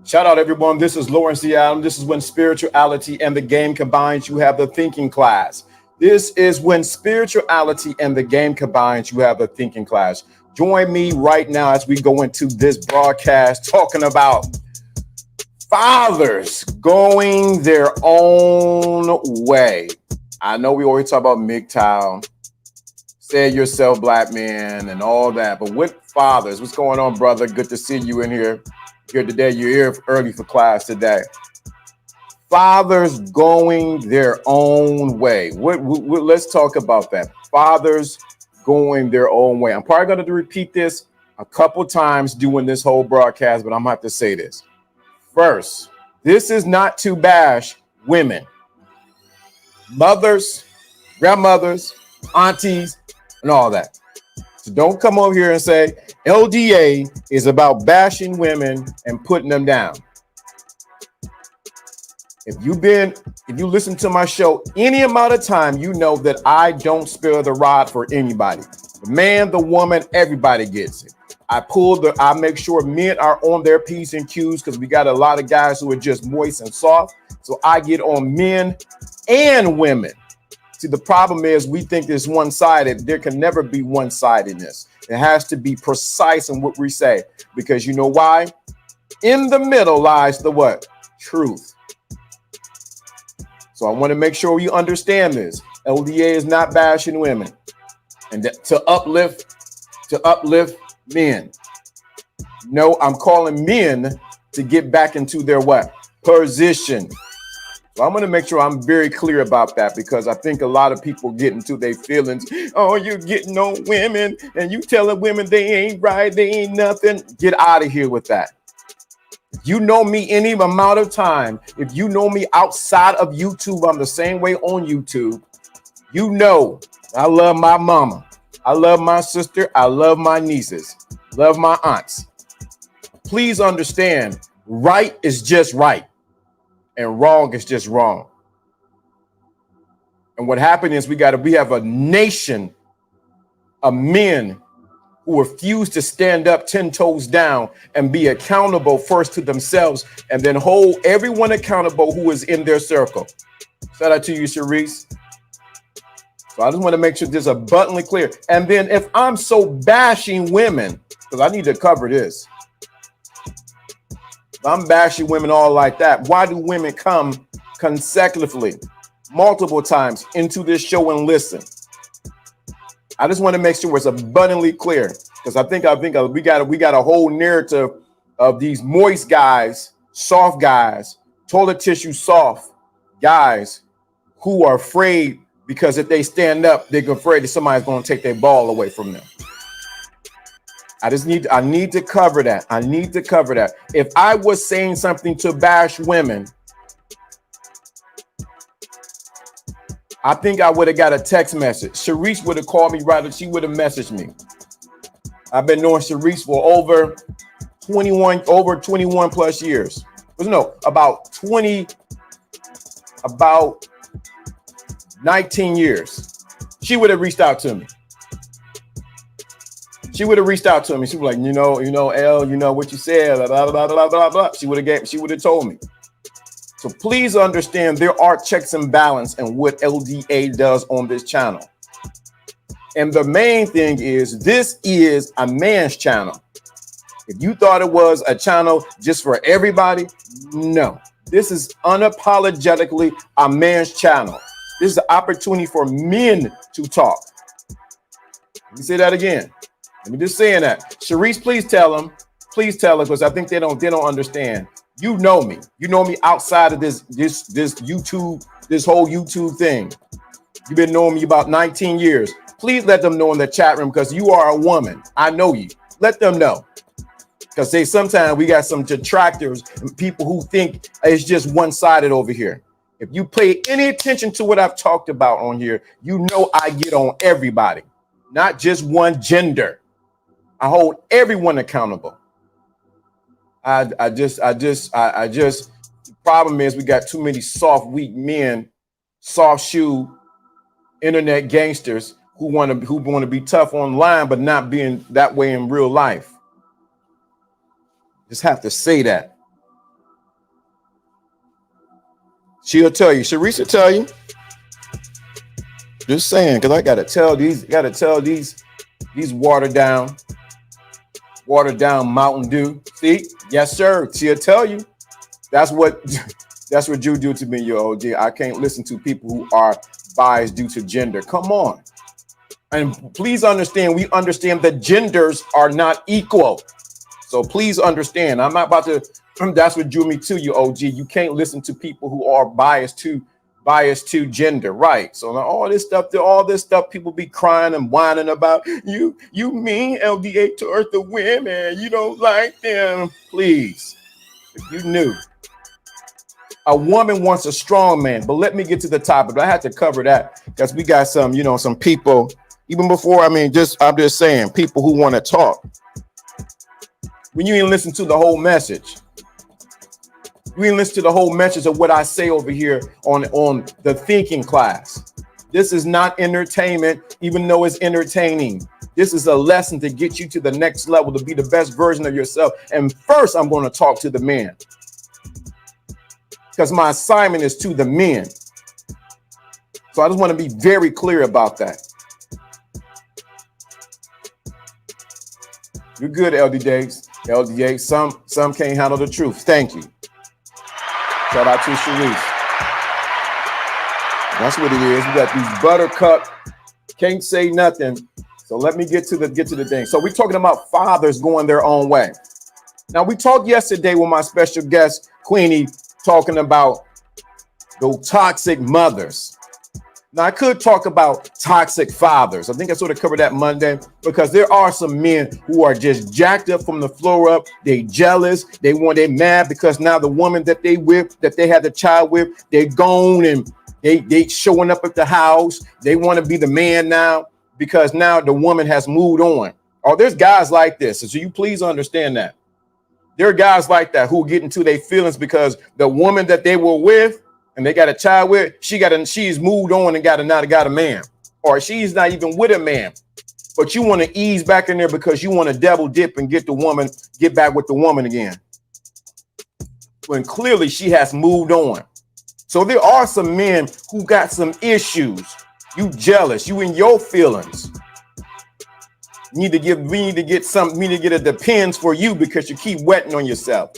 Shout out, everyone. This is Lawrence D. Adam. This is when spirituality and the game combines. You have the thinking class. This is when spirituality and the game combines. You have the thinking class. Join me right now as we go into this broadcast talking about fathers going their own way. I know we always talk about MGTOW, say it yourself, black men, and all that. But what fathers? What's going on, brother? Good to see you in here. Here today, you're here early for class today. Fathers going their own way. Let's talk about that. Fathers going their own way. I'm probably going to repeat this a couple times during this whole broadcast, but I'm going to have to say this. First, this is not to bash women, mothers, grandmothers, aunties, and all that. So don't come over here and say LDA is about bashing women and putting them down. If you listen to my show any amount of time, you know that I don't spare the rod for anybody. The man, the woman, everybody gets it. I make sure men are on their P's and Q's because we got a lot of guys who are just moist and soft. So I get on men and women. See, the problem is we think it's one-sided. There can never be one-sidedness. It has to be precise in what we say, because you know why? In the middle lies the what? Truth. So I want to make sure you understand this. LDA is not bashing women, and to uplift men. No, I'm calling men to get back into their what? Position. So I'm going to make sure I'm very clear about that, because I think a lot of people get into their feelings. Oh, you're getting on women and you telling women they ain't right, they ain't nothing. Get out of here with that. If you know me any amount of time, if you know me outside of YouTube, I'm the same way on YouTube. You know I love my mama. I love my sister. I love my nieces. Love my aunts. Please understand, right is just right. And wrong is just wrong. And what happened is we have a nation of men who refuse to stand up 10 toes down and be accountable first to themselves, and then hold everyone accountable who is in their circle. Shout out to you, Sharice. So I just want to make sure this is abundantly clear. And then if I'm so bashing women, because I need to cover this. I'm bashing women all like that. Why do women come consecutively, multiple times into this show and listen? I just want to make sure it's abundantly clear, because I think we got a whole narrative of these moist guys, soft guys, toilet tissue soft guys who are afraid because if they stand up, they're afraid that somebody's going to take their ball away from them. I need to cover that. I need to cover that. If I was saying something to bash women, I think I would have got a text message. Sharice would have called me, rather she would have messaged me. I've been knowing Sharice for over 21 plus years. No, about 19 years. She would have reached out to me. She would have reached out to me. She was like, you know, L, you know what you said, blah, blah, blah, blah, blah. She would have told me. So please understand there are checks and balance in what LDA does on this channel. And the main thing is this is a man's channel. If you thought it was a channel just for everybody, no. This is unapologetically a man's channel. This is an opportunity for men to talk. Let me say that again. Let me just saying that. Sharice, please tell them. Please tell her, because I think they don't understand. You know me. You know me outside of this YouTube, this whole YouTube thing. You've been knowing me about 19 years. Please let them know in the chat room, because you are a woman. I know you. Let them know. Because sometimes we got some detractors and people who think it's just one-sided over here. If you pay any attention to what I've talked about on here, you know I get on everybody, not just one gender. I hold everyone accountable. I just the problem is we got too many soft, weak men, soft shoe internet gangsters who want to be tough online, but not being that way in real life. Just have to say that. She'll tell you. Sharice will tell you. Just saying, because I gotta tell these watered down Mountain Dew. See, yes, sir. She'll tell you. That's what you do to me, your OG. I can't listen to people who are biased due to gender. Come on. And please understand, we understand that genders are not equal. So please understand, I'm not about to, that's what drew me to you, OG. You can't listen to people who are biased to gender, right? So now all this stuff people be crying and whining about, you mean LDA towards the women, you don't like them. Please, if you knew. A woman wants a strong man, but let me get to the topic. I had to cover that because we got some people, even before, I'm just saying, people who want to talk. When you ain't listen to the whole message, you ain't listen to the whole message of what I say over here on the thinking class. This is not entertainment, even though it's entertaining. This is a lesson to get you to the next level, to be the best version of yourself. And first, I'm going to talk to the men, because my assignment is to the men. So I just want to be very clear about that. You're good, LDA. Some can't handle the truth. Thank you. Shout out to Sharice. That's what it is. We got these buttercup, can't say nothing. So let me get to the thing. So we're talking about fathers going their own way. Now, we talked yesterday with my special guest, Queenie, talking about the toxic mothers. Now, I could talk about toxic fathers. I think I sort of covered that Monday, because there are some men who are just jacked up from the floor up. They jealous. They mad because now the woman that they had the child with, they're gone, and they showing up at the house. They want to be the man now because now the woman has moved on. Oh, there's guys like this. So you please understand that. There are guys like that who get into their feelings because the woman that they were with and they got a child with, she's moved on and got a man, or she's not even with a man, but you want to ease back in there because you want to double dip and get back with the woman again, when clearly she has moved on. So there are some men who got some issues. You jealous, you in your feelings. We need to get a depends for you because you keep wetting on yourself.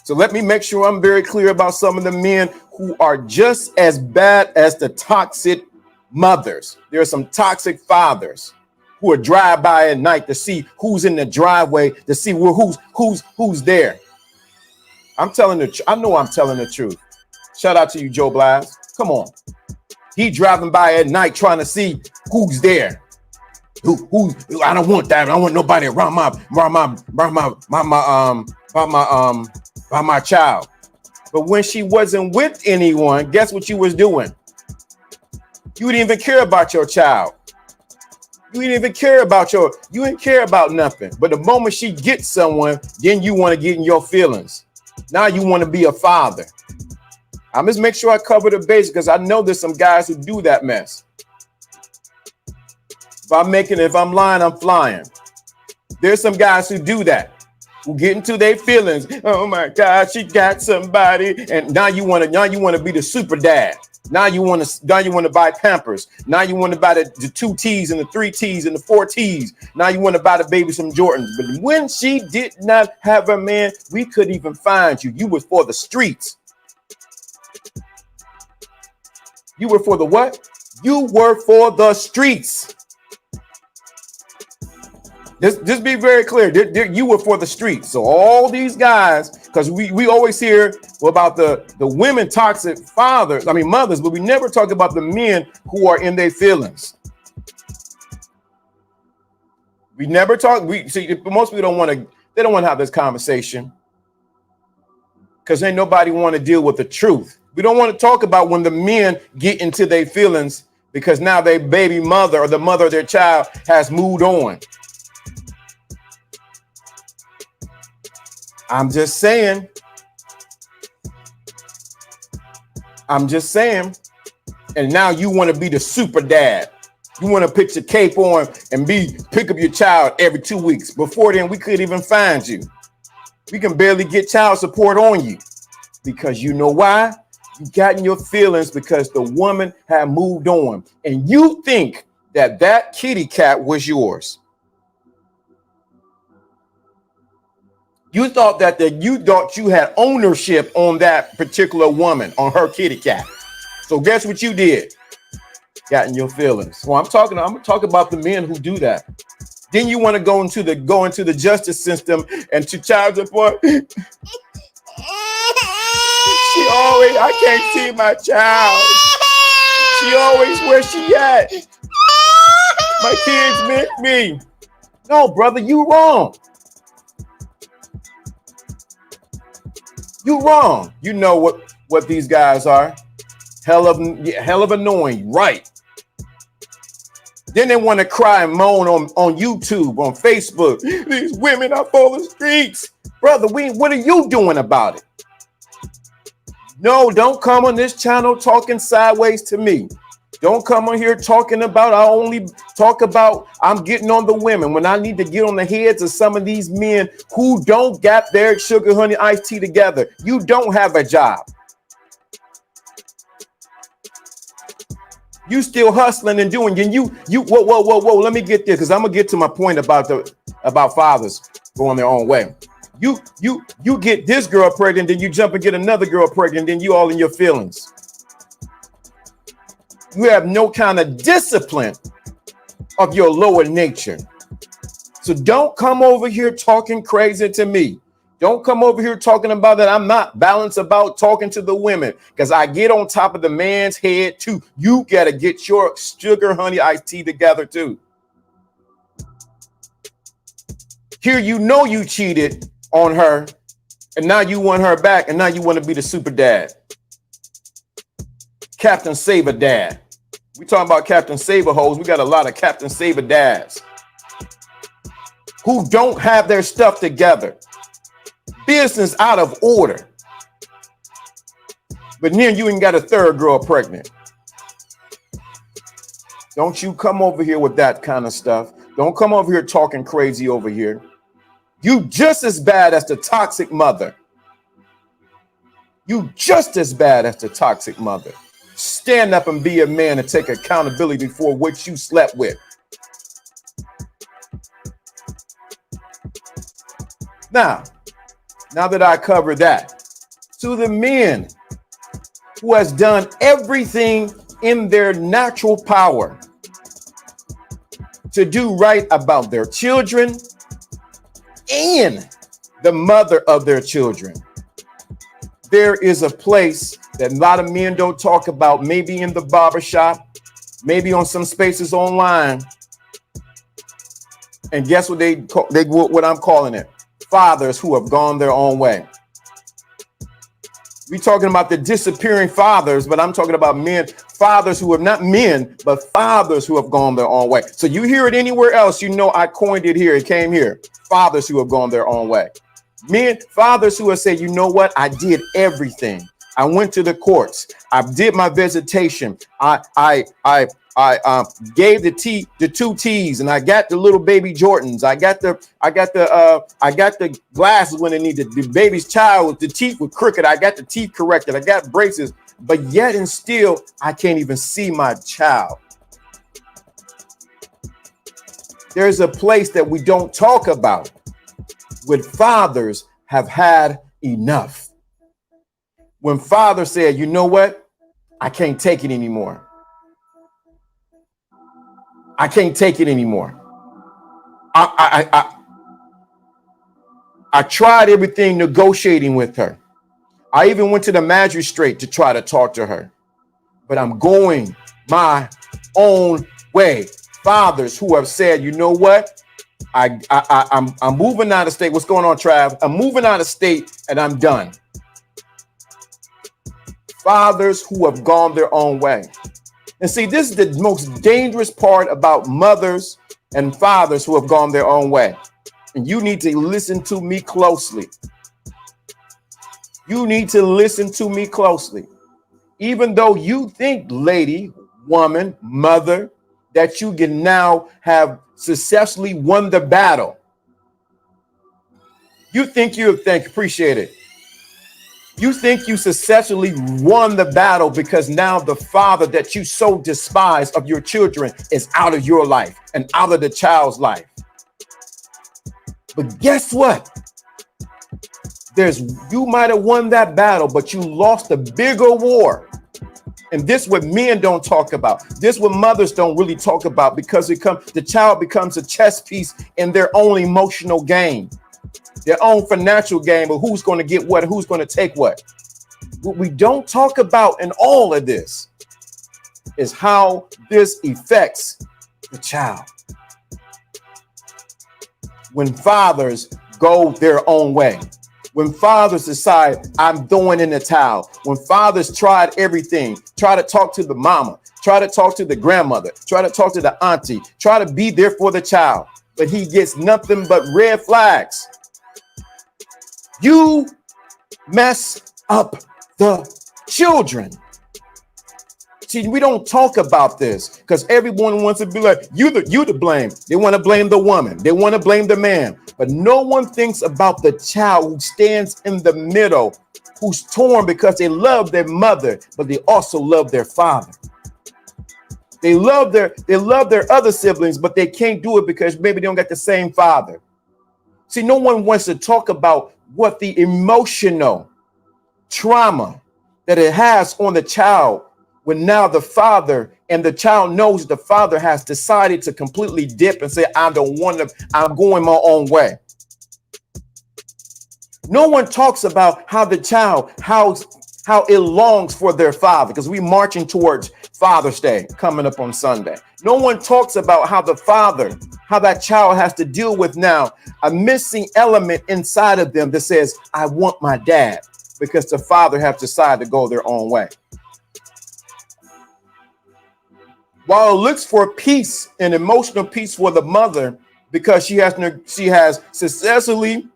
So let me make sure I'm very clear about some of the men who are just as bad as the toxic mothers. There are some toxic fathers who are drive by at night to see who's in the driveway, to see who's there. I'm telling the I know I'm telling the truth. Shout out to you, Joe Blas. Come on. He driving by at night trying to see who's there. Who I don't want that. I don't want nobody around my child. But when she wasn't with anyone, guess what you was doing? You didn't even care about your child. You didn't even care about you didn't care about nothing. But the moment she gets someone, then you want to get in your feelings. Now you want to be a father. I must make sure I cover the base because I know there's some guys who do that mess. If I'm lying, I'm flying. There's some guys who do that, who get into their feelings. Oh my God, she got somebody, and now you want to be the super dad. Now you want to buy Pampers. Now you want to buy the 2 T's and the 3 T's and the 4 T's. Now you want to buy the baby some Jordans. But when she did not have a man, we couldn't even find you. You was for the streets. You were for the what? You were for the streets. Just be very clear. You were for the streets. So all these guys, because we always hear about the women toxic mothers, but we never talk about the men who are in their feelings. We never talk. Most people don't want to have this conversation because ain't nobody want to deal with the truth. We don't want to talk about when the men get into their feelings because now their baby mother or the mother of their child has moved on. I'm just saying. And now you want to be the super dad. You want to put your cape on and pick up your child every 2 weeks. Before then, we couldn't even find you. We can barely get child support on you because you know why? You got in your feelings because the woman had moved on and you think that kitty cat was yours. You thought you had ownership on that particular woman, on her kitty cat. So guess what you did? Got in your feelings. Well, I'm talking about the men who do that. Then you want to go into the justice system and to child support. I can't see my child. She always where she at. My kids miss me. No, brother, you wrong. You wrong. You know what these guys are. Hell of annoying, right? Then they want to cry and moan on YouTube, on Facebook. These women are for the streets. Brother, what are you doing about it? No, don't come on this channel talking sideways to me. Don't come on here talking about, I only talk about I'm getting on the women when I need to get on the heads of some of these men who don't got their sugar, honey, iced tea together. You don't have a job. You still hustling and doing, and whoa, let me get this because I'm gonna get to my point about fathers going their own way. You get this girl pregnant, then you jump and get another girl pregnant, then you all in your feelings. You have no kind of discipline of your lower nature. So don't come over here talking crazy to me. Don't come over here talking about that I'm not balanced about talking to the women because I get on top of the man's head too. You got to get your sugar, honey, iced tea together too. Here, you cheated on her and now you want her back and now you want to be the super dad. Captain Saber dad. We talking about Captain Saber hoes. We got a lot of Captain Saber dads who don't have their stuff together. Business out of order. But then you ain't got a third girl pregnant. Don't you come over here with that kind of stuff. Don't come over here talking crazy over here. You just as bad as the toxic mother. You just as bad as the toxic mother. Stand up and be a man and take accountability for what you slept with. Now that I covered that, to the men who has done everything in their natural power to do right about their children and the mother of their children. There is a place that a lot of men don't talk about, maybe in the barbershop, maybe on some spaces online. And guess what what I'm calling it? Fathers who have gone their own way. We're talking about the disappearing fathers, but I'm talking about men, fathers who are not men, but fathers who have gone their own way. So you hear it anywhere else, you know I coined it here. It came here. Fathers who have gone their own way. Men, fathers who have said, you know what? I did everything. I went to the courts. I did my visitation. I gave the 2 T's, and I got the little baby Jordans. I got the glasses when they needed. The baby's child, the teeth were crooked. I got the teeth corrected. I got braces, but yet and still, I can't even see my child. There's a place that we don't talk about when fathers have had enough. When father said, you know what? I can't take it anymore. I can't take it anymore. I tried everything negotiating with her. I even went to the magistrate to try to talk to her, but I'm going my own way. Fathers who have said, you know what? I'm moving out of state. What's going on, Trav? I'm moving out of state and I'm done. Fathers who have gone their own way. And see, this is the most dangerous part about mothers and fathers who have gone their own way. And you need to listen to me closely. You need to listen to me closely. Even though you think, lady, woman, mother, that you can now have successfully won the battle. You think appreciate it. You think you successfully won the battle because now the father that you so despise of your children is out of your life and out of the child's life. But guess what? You might have won that battle, but you lost a bigger war. And this what men don't talk about. This what mothers don't really talk about, because the child becomes a chess piece in their own emotional game, their own financial game of who's going to get what, who's going to take what. What we don't talk about in all of this is how this affects the child. When fathers go their own way, when fathers decide I'm throwing in the towel, when fathers tried everything, try to talk to the mama, try to talk to the grandmother, try to talk to the auntie, try to be there for the child, but he gets nothing but red flags. You mess up the children. See, we don't talk about this because everyone wants to be like, you to blame. They want to blame the woman. They want to blame the man. But no one thinks about the child who stands in the middle, who's torn because they love their mother, but they also love their father. They love their other siblings, but they can't do it because maybe they don't got the same father. See, no one wants to talk about what the emotional trauma that it has on the child when now the father and the child knows the father has decided to completely dip and say, I don't want to, I'm going my own way. No one talks about how the child, how it longs for their father, because we're marching towards Father's Day coming up on Sunday. No one talks about how the father, how that child has to deal with now a missing element inside of them that says, I want my dad, because the father has decided to go their own way. While it looks for peace and emotional peace for the mother, because she has successfully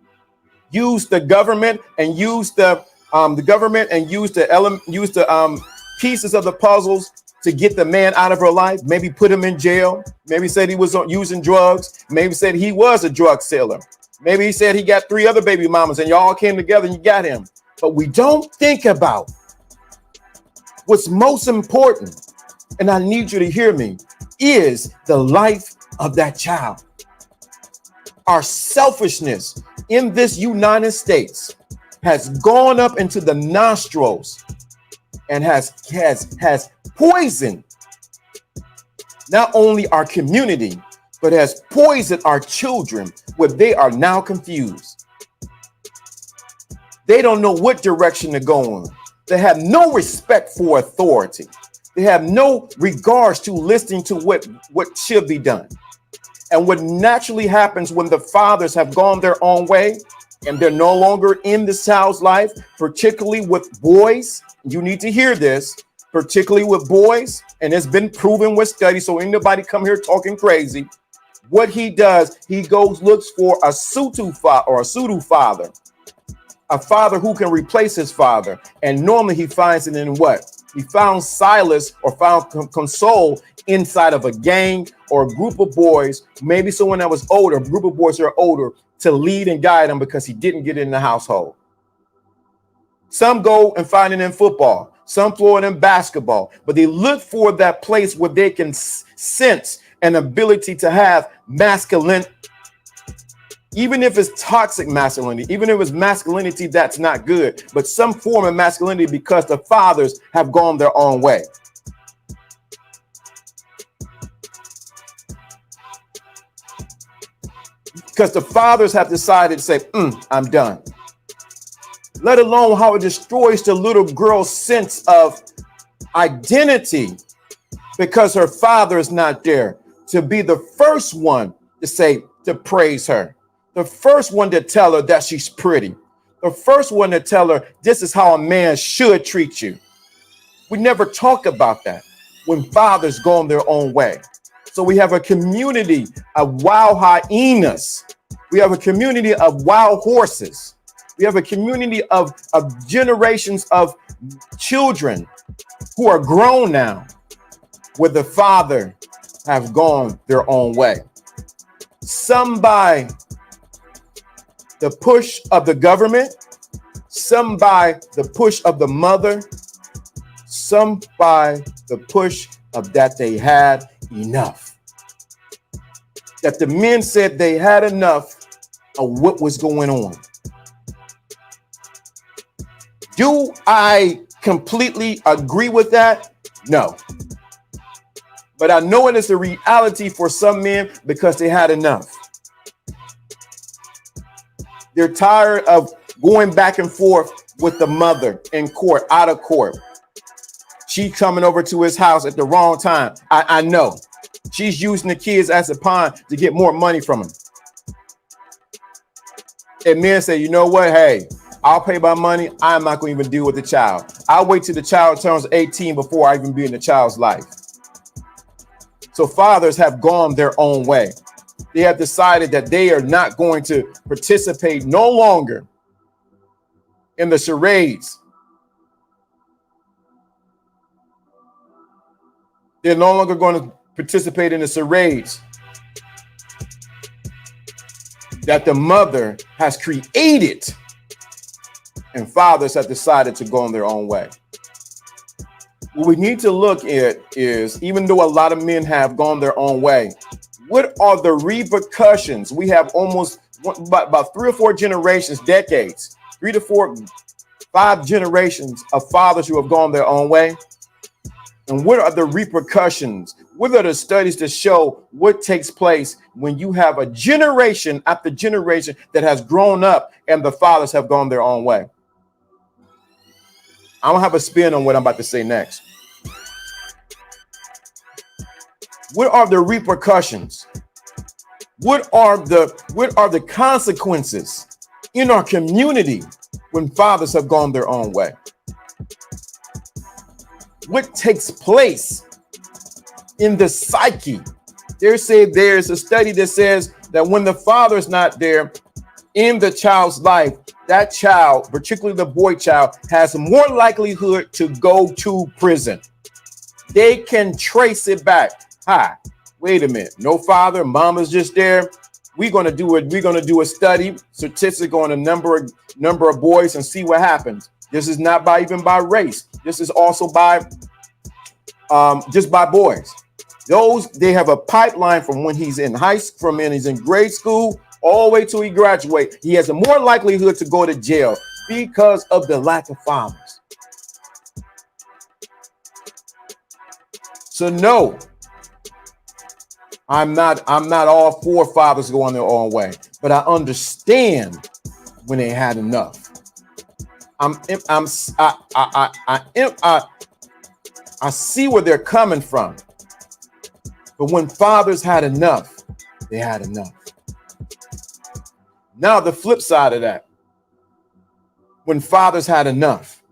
used the government and used the pieces of the puzzles to get the man out of her life, maybe put him in jail, maybe said he was using drugs, maybe said he was a drug seller, maybe he said he got 3 other baby mamas and y'all came together and you got him. But we don't think about what's most important, and I need you to hear me, is the life of that child. Our selfishness in this United States has gone up into the nostrils and has poisoned not only our community, but has poisoned our children, where they are now confused. They don't know what direction to go in. They have no respect for authority. They have no regards to listening to what should be done. And what naturally happens when the fathers have gone their own way and they're no longer in this child's life, particularly with boys, you need to hear this, particularly with boys, and it's been proven with studies, so ain't nobody come here talking crazy. What he does, he goes, looks for a pseudo father, a father who can replace his father. And normally he finds it in what? He found solace or found console inside of a gang or a group of boys, maybe someone that was older, a group of boys that are older, to lead and guide him because he didn't get it in the household. Some go and find it in football, some for it in basketball, but they look for that place where they can sense an ability to have masculine, even if it's toxic masculinity, even if it's masculinity that's not good, but some form of masculinity, because the fathers have gone their own way. Because the fathers have decided to say, I'm done. Let alone how it destroys the little girl's sense of identity because her father is not there to be the first one to say, to praise her. The first one to tell her that she's pretty. The first one to tell her this is how a man should treat you. We never talk about that when fathers go on their own way. So we have a community of wild hyenas. We have a community of wild horses. We have a community of generations of children who are grown now, where the father have gone their own way. Some by the push of the government, some by the push of the mother, some by the push of that they had enough. That the men said they had enough of what was going on. Do I completely agree with that? No. But I know it is a reality for some men because they had enough. They're tired of going back and forth with the mother in court, out of court. She's coming over to his house at the wrong time. I know. She's using the kids as a pawn to get more money from him. And men say, you know what? Hey, I'll pay my money. I'm not going to even deal with the child. I'll wait till the child turns 18 before I even be in the child's life. So fathers have gone their own way. They have decided that they are not going to participate no longer in the charades. They're no longer going to participate in the charades that the mother has created, and fathers have decided to go on their own way. What we need to look at is, even though a lot of men have gone their own way, what are the repercussions? We have almost about 3 or 4 generations, decades, 3 to 4, 5 generations of fathers who have gone their own way. And what are the repercussions? What are the studies to show what takes place when you have a generation after generation that has grown up and the fathers have gone their own way? I don't have a spin on what I'm about to say next. What are the repercussions? What are the consequences in our community when fathers have gone their own way? What takes place in the psyche? There's a study that says that when the father's not there in the child's life, that child, particularly the boy child, has more likelihood to go to prison. They can trace it back. Hi, wait a minute. No father, mama's just there. We're gonna do a study, statistic on a number of boys and see what happens. This is not even by race. This is also by just by boys. They have a pipeline from when he's in he's in grade school all the way till he graduates. He has a more likelihood to go to jail because of the lack of fathers. So no, I'm not all for fathers going their own way, but I understand when they had enough. I see where they're coming from. But when fathers had enough, they had enough. Now the flip side of that, when fathers had enough,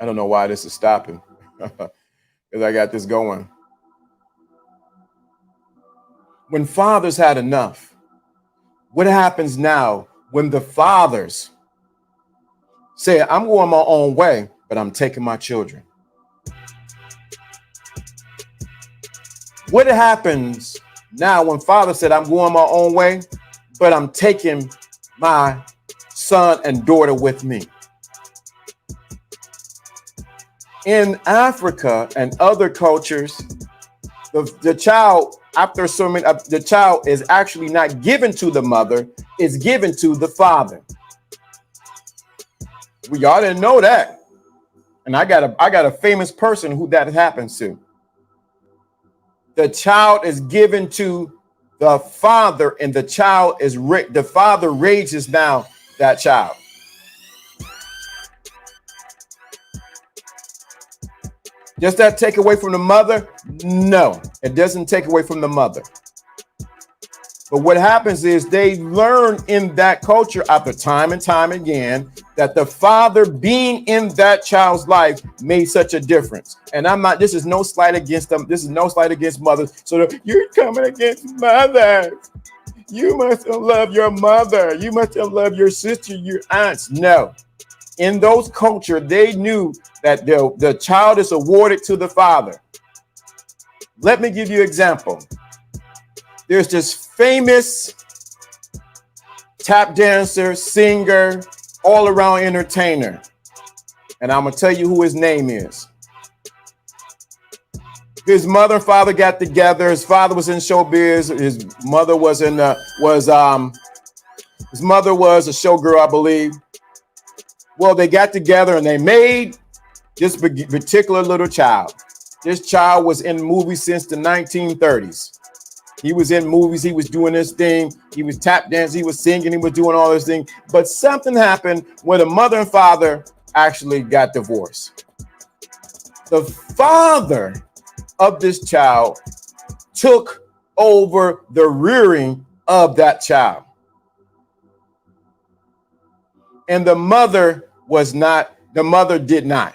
I don't know why this is stopping because I got this going. When fathers had enough, what happens now when the fathers say, I'm going my own way, but I'm taking my children? What happens now when father said, I'm going my own way, but I'm taking my son and daughter with me? In Africa and other cultures, the child, after so many, the child is actually not given to the mother, it's given to the father. Y'all didn't know that. And I got a famous person who that happens to. The child is given to the father, and the father raises now that child. Does that take away from the mother? No, it doesn't take away from the mother. But what happens is they learn in that culture after time and time again that the father being in that child's life made such a difference. And this is no slight against them. This is no slight against mothers. So you're coming against mothers. You must love your mother. You must love your sister, your aunts. No. In those cultures, they knew that the child is awarded to the father. Let me give you an example. There's this famous tap dancer, singer, all-around entertainer. And I'm going to tell you who his name is. His mother and father got together. His father was in showbiz. His mother was his mother was a showgirl, I believe. Well, they got together and they made this particular little child. This child was in movies since the 1930s. He was in movies. He was doing this thing. He was tap dancing. He was singing. He was doing all this thing. But something happened where the mother and father actually got divorced. The father of this child took over the rearing of that child. And the mother did not.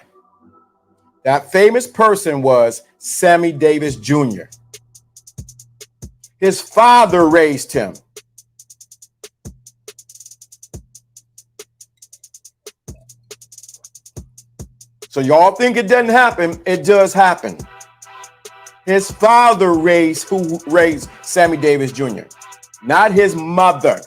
That famous person was Sammy Davis Jr. His father raised him. So y'all think it doesn't happen. It does happen. His father raised Sammy Davis Jr., not his mother.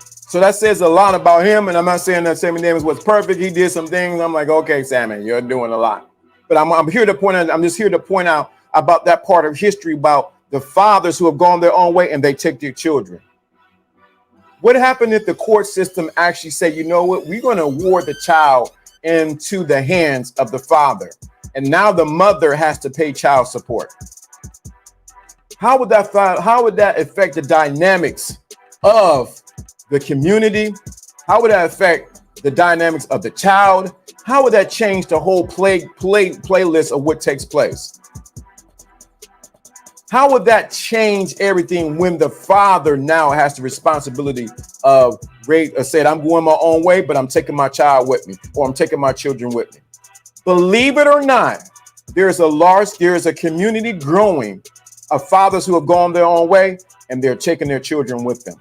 So that says a lot about him. And I'm not saying that Sammy Davis was perfect. He did some things. I'm like, okay, Sammy, you're doing a lot. But I'm here to point out, I'm just here to point out about that part of history about the fathers who have gone their own way and they take their children. What happened if the court system actually said, you know what, we're going to award the child into the hands of the father, and now the mother has to pay child support? How would that affect the dynamics of the community? How would that affect the dynamics of the child? How would that change the whole playlist of what takes place? How would that change everything when the father now has the responsibility of said, I'm going my own way, but I'm taking my child with me, or I'm taking my children with me? Believe it or not, there is a community growing of fathers who have gone their own way and they're taking their children with them.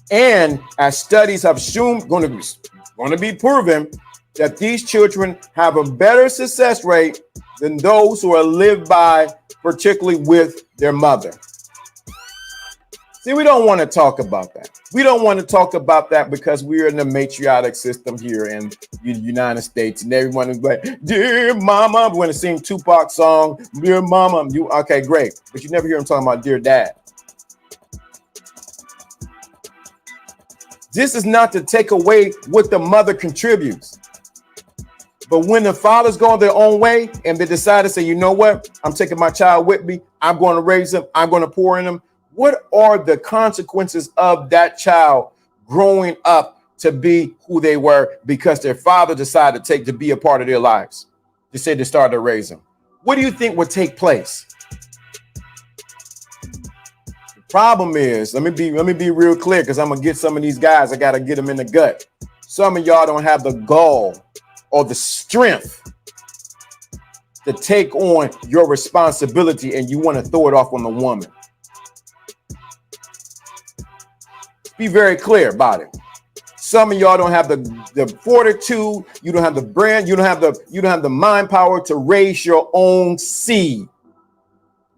And as studies have shown, going to be proven, that these children have a better success rate than those who are lived by, particularly with their mother. See, we don't want to talk about that. We don't want to talk about that because we're in the matriarchal system here in the United States, and everyone is like, "Dear Mama," we want to sing Tupac's song, "Dear Mama." You okay? Great, but you never hear him talking about "Dear Dad." This is not to take away what the mother contributes, but when the fathers go their own way and they decide to say, "You know what? I'm taking my child with me. I'm going to raise him. I'm going to pour in him." What are the consequences of that child growing up to be who they were because their father decided to be a part of their lives? They said they started to raise them. What do you think would take place? The problem is, let me be real clear, because I'm gonna get some of these guys. I gotta get them in the gut. Some of y'all don't have the gall or the strength to take on your responsibility, and you want to throw it off on the woman. Be very clear about it. Some of y'all don't have the fortitude, you don't have the brand, you don't have the mind power to raise your own seed.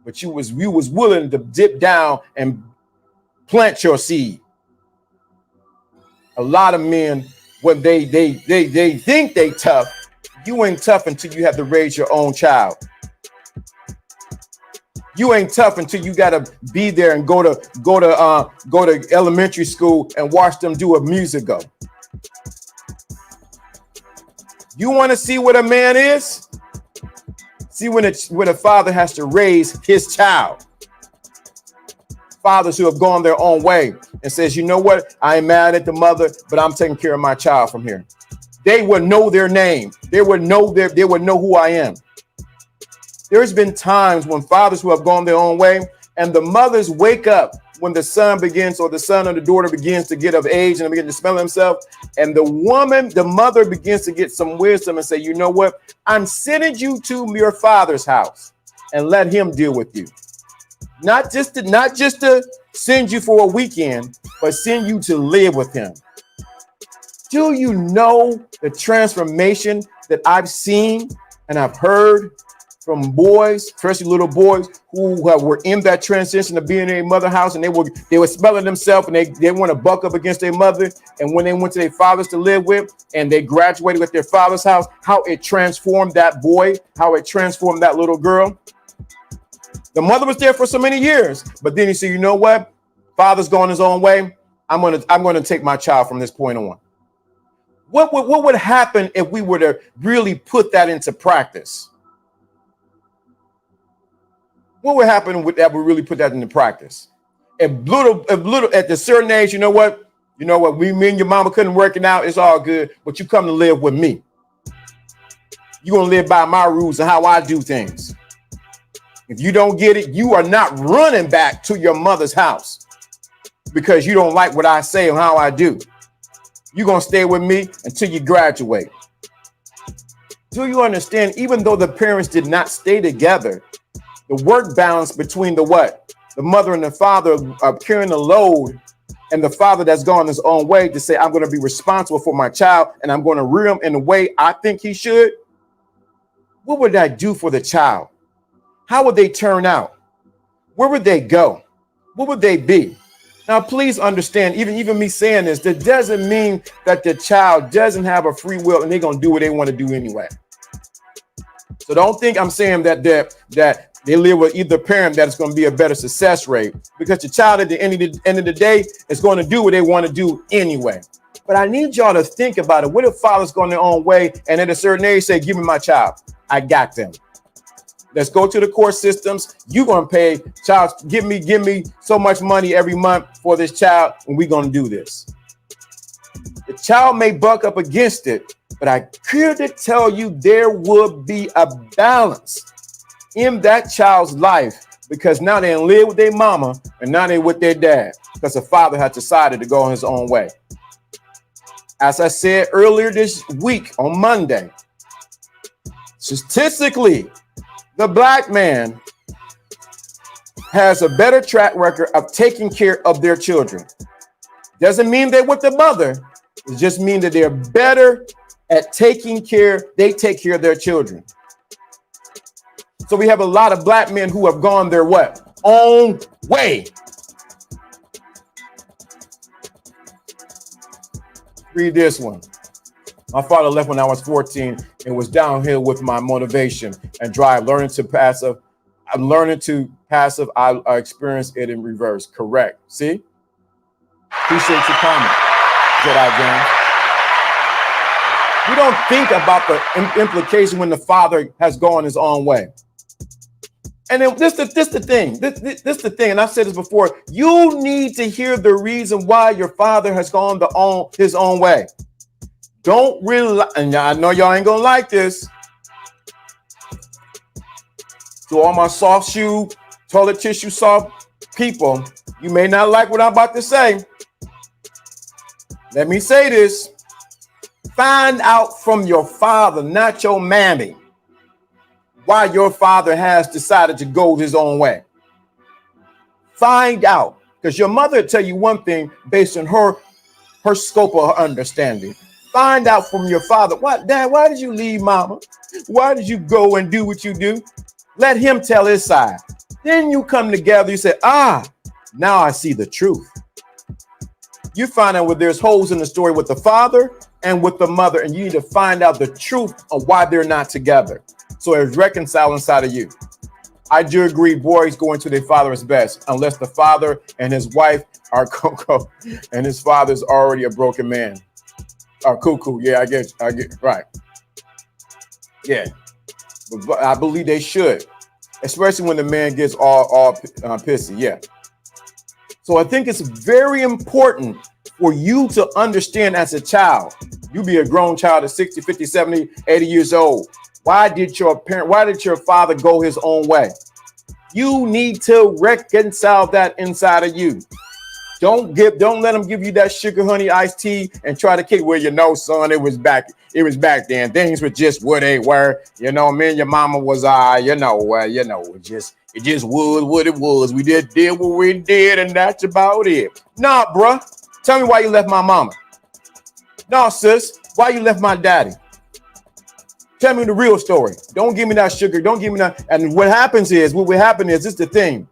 But you was willing to dip down and plant your seed. A lot of men, when they think they tough, you ain't tough until you have to raise your own child. You ain't tough until you gotta be there and go to elementary school and watch them do a musical. You want to see what a man is? See when a father has to raise his child. Fathers who have gone their own way and says, "You know what? I ain't mad at the mother, but I'm taking care of my child from here." They would know their name. They would know who I am. There's been times when fathers who have gone their own way and the mothers wake up when the son begins, or the son or the daughter begins to get of age and begin to smell himself. And the mother begins to get some wisdom and say, "You know what? I'm sending you to your father's house and let him deal with you. Not just to send you for a weekend, but send you to live with him." Do you know the transformation that I've seen and I've heard from boys, especially little boys who were in that transition of being in a mother house, and they were smelling themselves, and they want to buck up against their mother. And when they went to their fathers to live with, and they graduated with their father's house, how it transformed that boy, how it transformed that little girl. The mother was there for so many years, but then you say, "You know what? Father's going his own way. I'm gonna take my child from this point on." What would happen if we were to really put that into practice? What would happen with that? We really put that into practice. If little at a certain age, you know what? Me and your mama couldn't work it out. It's all good, but you come to live with me. You're gonna live by my rules and how I do things. If you don't get it, you are not running back to your mother's house because you don't like what I say or how I do. You're gonna stay with me until you graduate. Do you understand? Even though the parents did not stay together, the work balance between the mother and the father are carrying the load, and the father that's gone his own way to say, "I'm going to be responsible for my child and I'm going to rear him in the way I think he should." What would that do for the child? How would they turn out? Where would they go? What would they be? Now, please understand, even me saying this, that doesn't mean that the child doesn't have a free will and they're going to do what they want to do anyway. So don't think I'm saying that they live with either parent that it's going to be a better success rate, because the child at the end of the day is going to do what they want to do anyway. But I need y'all to think about it. What if fathers going their own way and at a certain age say, "Give me my child. I got them. Let's go to the court systems. You're going to pay child. Give me so much money every month for this child, and we're going to do this." The child may buck up against it, but I clearly tell you there would be a balance in that child's life, because now they live with their mama and now they with their dad because the father has decided to go on his own way. As I said earlier this week on Monday, statistically, the black man has a better track record of taking care of their children. Doesn't mean they're with the mother. It just means that they're better at taking care. They take care of their children. So we have a lot of black men who have gone their own way. Read this one. My father left when I was 14. It was downhill with my motivation and drive. I'm learning to passive. I experienced it in reverse. Correct. See? Appreciate your comment, Jedi James. We don't think about the implication when the father has gone his own way. And then this the thing. This the thing. And I've said this before. You need to hear the reason why your father has gone his own way. Don't really, and I know y'all ain't gonna like this. To all my soft shoe, toilet tissue soft people, you may not like what I'm about to say. Let me say this. Find out from your father, not your mammy, why your father has decided to go his own way. Find out, because your mother will tell you one thing based on her scope of her understanding. Find out from your father, Dad, why did you leave mama? Why did you go and do what you do? Let him tell his side. Then you come together, you say, now I see the truth. You find out where there's holes in the story with the father and with the mother, and you need to find out the truth of why they're not together. So it's reconciled inside of you. I do agree, boys going to their father's best, unless the father and his wife are Coco and his father's already a broken man. Or cuckoo. Yeah, I get right. Yeah. But I believe they should, especially when the man gets all pissy. Yeah. So I think it's very important for you to understand as a child. You be a grown child at 60, 50, 70, 80 years old. Why did your father go his own way? You need to reconcile that inside of you. Don't let them give you that sugar honey iced tea and try to kick. Well, son, it was back then. Things were just what they were. Me and your mama was it just was what it was. We just did what we did, and that's about it. Nah, bruh. Tell me why you left my mama. Nah, sis, why you left my daddy? Tell me the real story. Don't give me that sugar. Don't give me that. And what will happen is this is the thing,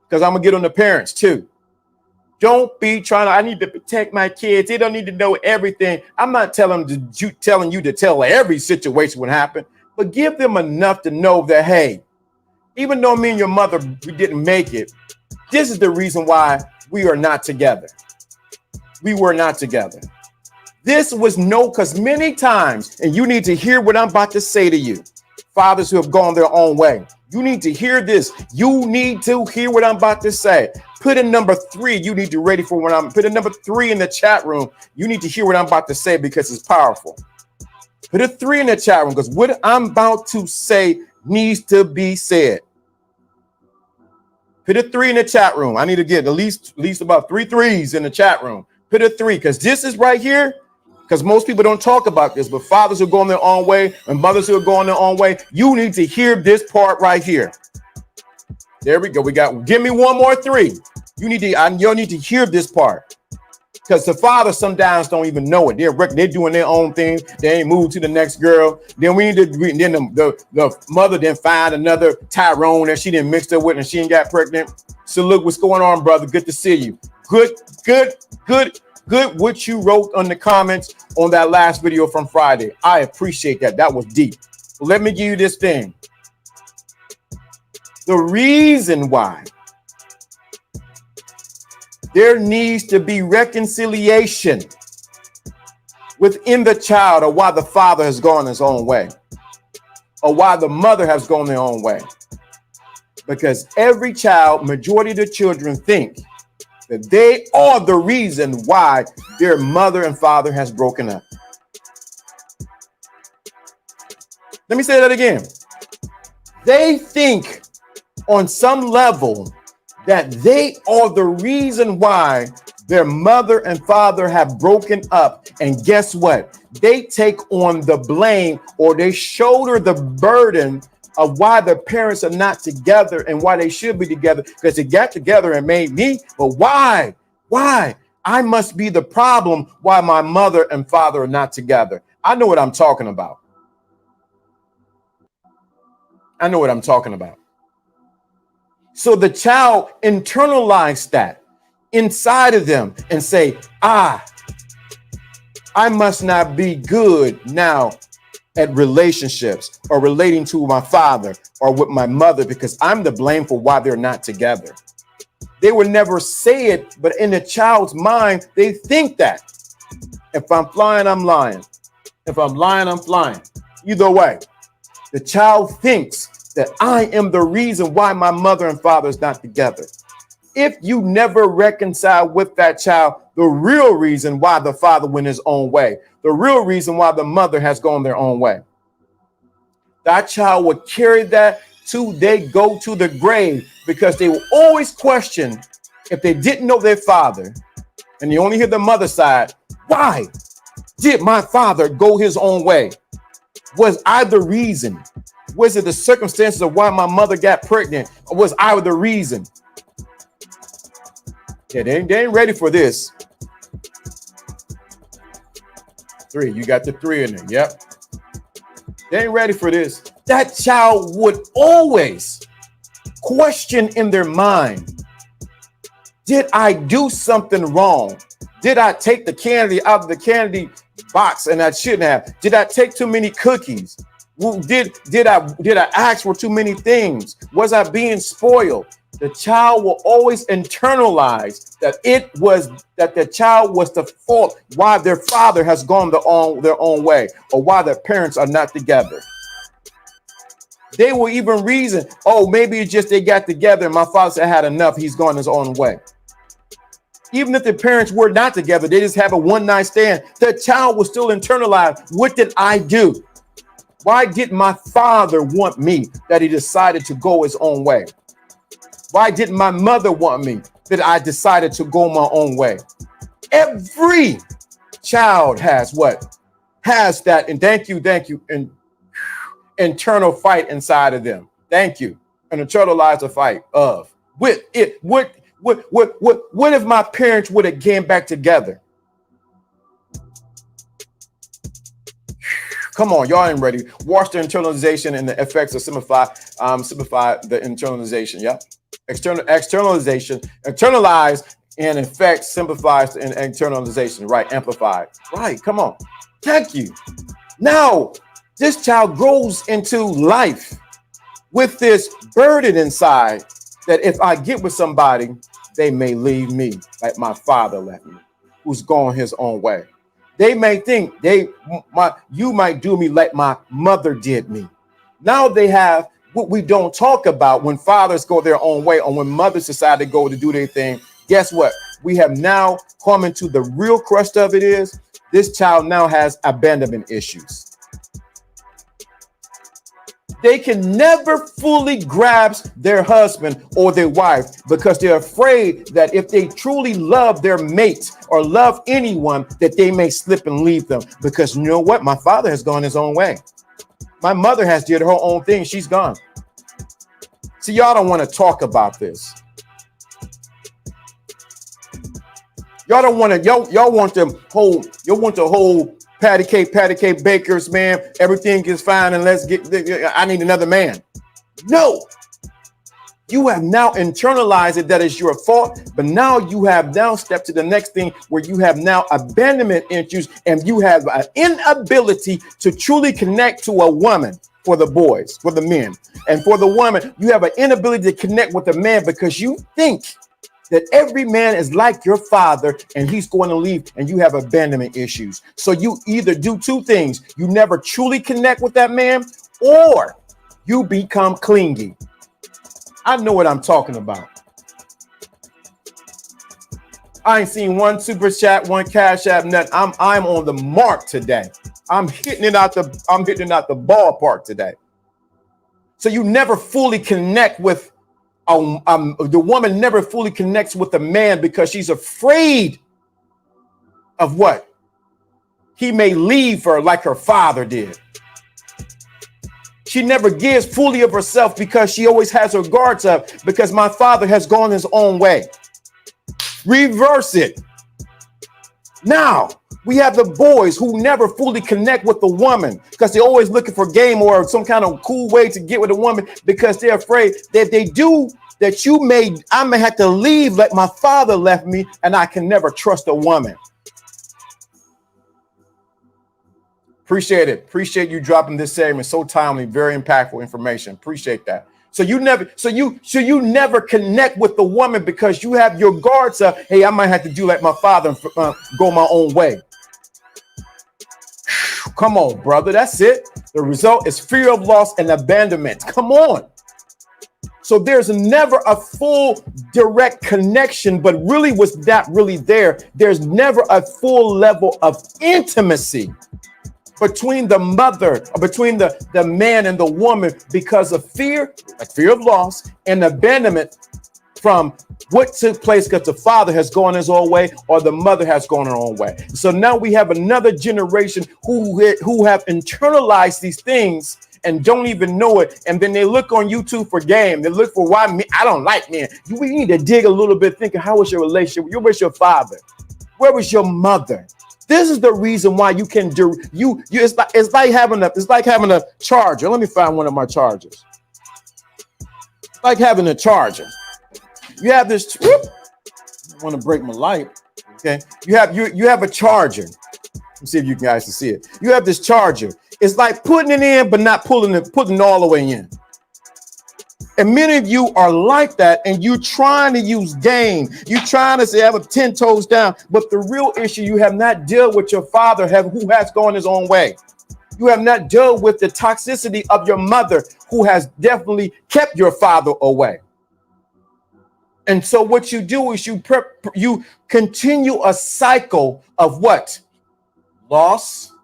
because I'm gonna get on the parents too. Don't be I need to protect my kids. They don't need to know everything. I'm not telling you to tell every situation what happened, but give them enough to know that, hey, even though me and your mother, we didn't make it, this is the reason why we are not together. We were not together. This was because many times, and you need to hear what I'm about to say to you, fathers who have gone their own way. You need to hear this. You need to hear what I'm about to say. Put in number 3. You need to ready for when I'm put in number 3 in the chat room. You need to hear what I'm about to say because it's powerful. Put a 3 in the chat room because what I'm about to say needs to be said. Put a 3 in the chat room. I need to get at least about 3 threes in the chat room. Put a 3 because this is right here. Because most people don't talk about this, but fathers who are going their own way and mothers who are going their own way, you need to hear this part right here. There we go. Give me one more 3. You need to hear this part. Because the fathers sometimes don't even know it. They're doing their own thing. They ain't moved to the next girl. Then the mother then find another Tyrone that she didn't mix up with and she ain't got pregnant. So look what's going on, brother. Good to see you. Good what you wrote on the comments on that last video from Friday. I appreciate that. That was deep. But let me give you this thing. The reason why there needs to be reconciliation within the child, or why the father has gone his own way, or why the mother has gone their own way. Because every child, majority of the children think that they are the reason why their mother and father has broken up. Let me say that again. They think on some level that they are the reason why their mother and father have broken up. And guess what? They take on the blame, or they shoulder the burden of why their parents are not together and why they should be together, because they got together and made me. But why? I must be the problem why my mother and father are not together. I know what I'm talking about. So the child internalized that inside of them and say, I must not be good now at relationships or relating to my father or with my mother because I'm to blame for why they're not together. They would never say it, but in the child's mind, they think that. If I'm flying, I'm lying. If I'm lying, I'm flying. Either way, the child thinks that I am the reason why my mother and father is not together. If you never reconcile with that child, the real reason why the father went his own way, the real reason why the mother has gone their own way, that child will carry that till they go to the grave, because they will always question, if they didn't know their father and you only hear the mother side, why did my father go his own way? Was I the reason? Was it the circumstances of why my mother got pregnant? Or was I the reason? Yeah, they ain't ready for this. 3, you got the 3 in there. Yep. They ain't ready for this. That child would always question in their mind, did I do something wrong? Did I take the candy out of the candy box and I shouldn't have? Did I take too many cookies? Did I ask for too many things? Was I being spoiled? The child will always internalize that the child was the fault why their father has gone their own way, or why their parents are not together. They will even reason, oh, maybe it's just they got together and my father said I had enough, he's gone his own way. Even if the parents were not together, they just have a one-night stand, the child will still internalize, what did I do? Why did my father want me that he decided to go his own way? Why didn't my mother want me that I decided to go my own way? Every child has what? Has that, and thank you, and internal fight inside of them. Thank you. An internalized fight of with it. What if my parents would have came back together? Come on, y'all ain't ready. Watch the internalization and the effects of simplify the internalization. Yeah. Externalization, internalize and effect simplifies and internalization, right? Amplified. Right. Come on. Thank you. Now, this child grows into life with this burden inside that if I get with somebody, they may leave me like my father left me, who's gone his own way. They may think you might do me like my mother did me. Now they have what we don't talk about when fathers go their own way, or when mothers decide to go to do their thing. Guess what? We have now come into the real crust of it is this child now has abandonment issues. They can never fully grasp their husband or their wife because they're afraid that if they truly love their mate or love anyone, that they may slip and leave them. Because you know what? My father has gone his own way. My mother has did her own thing. She's gone. See, y'all don't want to talk about this. Y'all don't want to, y'all want the whole patty cake bakers, man. Everything is fine and I need another man. No, you have now internalized it that is your fault, but now you have now stepped to the next thing where you have now abandonment issues and you have an inability to truly connect to a woman. For the boys, for the men, and for the woman, you have an inability to connect with a man because you think that every man is like your father and he's going to leave, and you have abandonment issues. So you either do two things. You never truly connect with that man, or you become clingy. I know what I'm talking about. I ain't seen one super chat, one cash app, nothing. I'm on the mark today. I'm hitting it out the ballpark today. So you never fully connect with the woman never fully connects with the man because she's afraid of what he may leave her like her father did. She never gives fully of herself because she always has her guards up because my father has gone his own way. Reverse it. Now we have the boys who never fully connect with the woman because they're always looking for game or some kind of cool way to get with a woman because they're afraid that they do that I may have to leave like my father left me, and I can never trust a woman. Appreciate it. Appreciate you dropping this segment. So timely, very impactful information. Appreciate that. So you never connect with the woman because you have your guards up. Hey, I might have to do like my father and go my own way. Come on, brother. That's it. The result is fear of loss and abandonment. Come on. So there's never a full direct connection, but really was not really there. There's never a full level of intimacy between the mother or between the man and the woman because of fear, like fear of loss and abandonment from what took place because the father has gone his own way or the mother has gone her own way. So now we have another generation who have internalized these things and don't even know it. And then they look on YouTube for game. They look for why me. I don't like men. We need to dig a little bit, thinking, how was your relationship? Where was your father? Where was your mother? This is the reason why you can do it's like having a charger. Let me find one of my chargers. It's like having a charger. You have this. I want to break my light. Okay. You have a charger. Let's see if you guys can see it. You have this charger. It's like putting it in, but not putting it all the way in. And many of you are like that, and you're trying to use game. You're trying to say, I have 10 toes down. But the real issue, you have not dealt with your father who has gone his own way. You have not dealt with the toxicity of your mother who has definitely kept your father away. And so what you do is you continue a cycle of what? Loss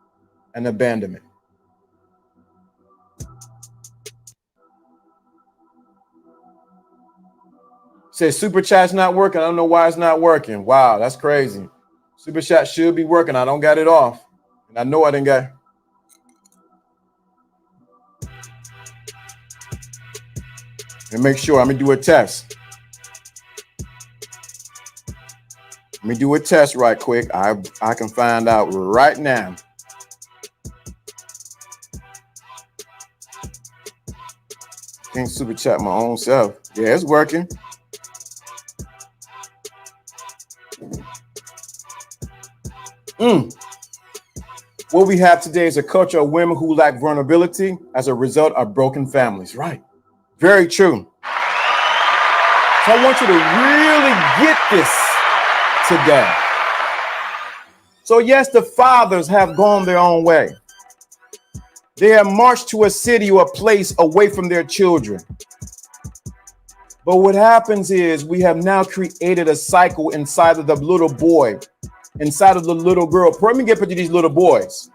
and abandonment. Says super chat's not working. I don't know why it's not working. Wow, that's crazy. Super chat should be working. I don't got it off. And I know I didn't got. And make sure I'm gonna do a test. Let me do a test right quick. I can find out right now. Can't super chat my own self. Yeah, it's working. What we have today is a culture of women who lack vulnerability as a result of broken families. Right. Very true. So I want you to really get this today. So yes, the fathers have gone their own way. They have marched to a city or a place away from their children. But what happens is we have now created a cycle inside of the little boy, inside of the little girl. Let me get to these little boys.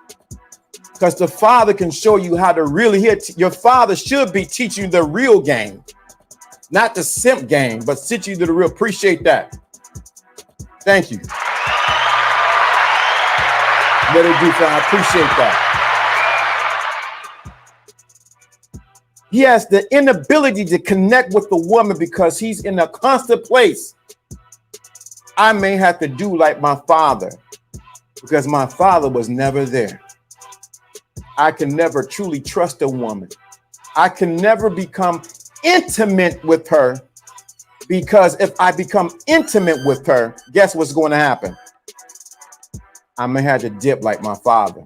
Because the father can show you how to really hit. Your father should be teaching you the real game. Not the simp game, but teach you the real. Appreciate that. Thank you. Let it do, fam. I appreciate that. He has the inability to connect with the woman because he's in a constant place. I may have to do like my father because my father was never there. I can never truly trust a woman. I can never become intimate with her because if I become intimate with her, guess what's going to happen? I may have to dip like my father.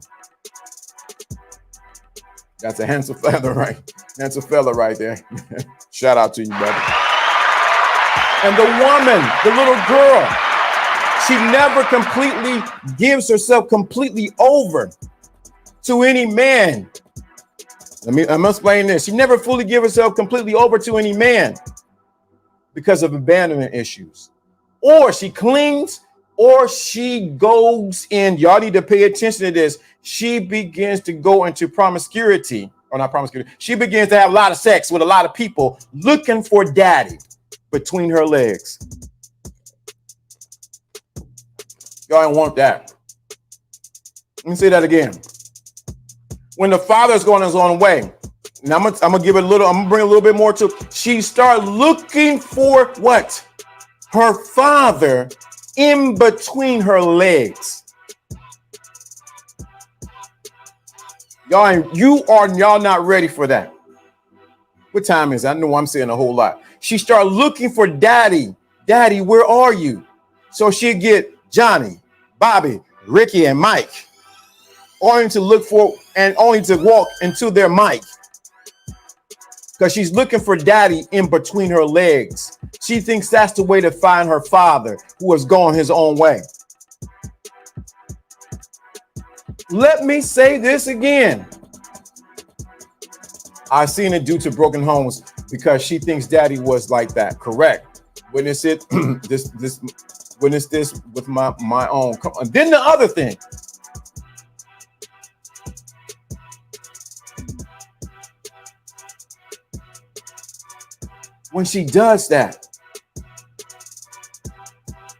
That's a handsome fella, right? That's a fella right there. Shout out to you, brother. And the woman, the little girl, she never completely gives herself completely over to any man. I'm explaining this. She never fully gives herself completely over to any man because of abandonment issues. Or she clings or she goes in. Y'all need to pay attention to this. She begins to go into promiscuity, or not promiscuity. She begins to have a lot of sex with a lot of people looking for daddy between her legs. Y'all don't want that. Let me say that again. When the father's going his own way, and I'm gonna give it a little, I'm gonna bring a little bit more to, she started looking for what? Her father in between her legs. Y'all not ready for that. What time is it? I know I'm saying a whole lot. She started looking for daddy. Daddy, where are you? So she'd get Johnny, Bobby, Ricky, and Mike. only to look for and only to walk into their mic. Because she's looking for daddy in between her legs. She thinks that's the way to find her father, who has gone his own way. Let me say this again. I've seen it due to broken homes because she thinks daddy was like that. Correct. Witness it. Witness this with my own. Come on. Then the other thing. When she does that,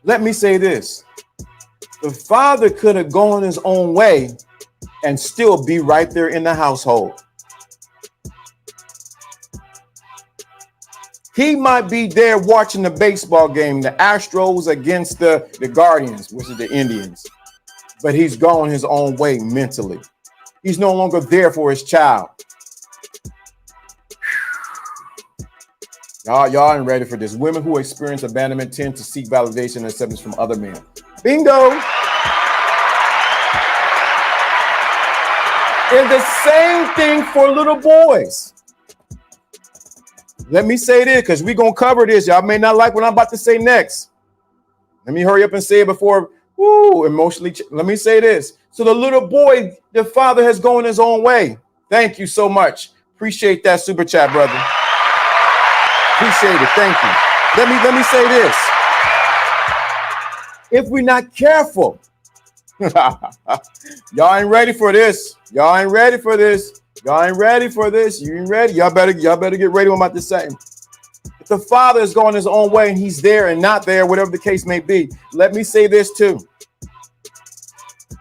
let me say this. The father could have gone his own way and still be right there in the household. He might be there watching the baseball game, the Astros against the Guardians, which is the Indians, but he's gone his own way mentally. He's no longer there for his child. Y'all ain't ready for this. Women who experience abandonment tend to seek validation and acceptance from other men. Bingo. And the same thing for little boys. Let me say this because we're going to cover this. Y'all may not like what I'm about to say next. Let me hurry up and say it before emotionally. Let me say this. So the little boy, the father has gone his own way. Thank you so much. Appreciate that super chat, brother. Appreciate it. Thank you. Let me say this. If we're not careful, y'all ain't ready for this. Y'all ain't ready for this. Y'all ain't ready for this. You ain't ready. Y'all better get ready. What I'm about to say. If the father is going his own way and he's there and not there, whatever the case may be, let me say this too.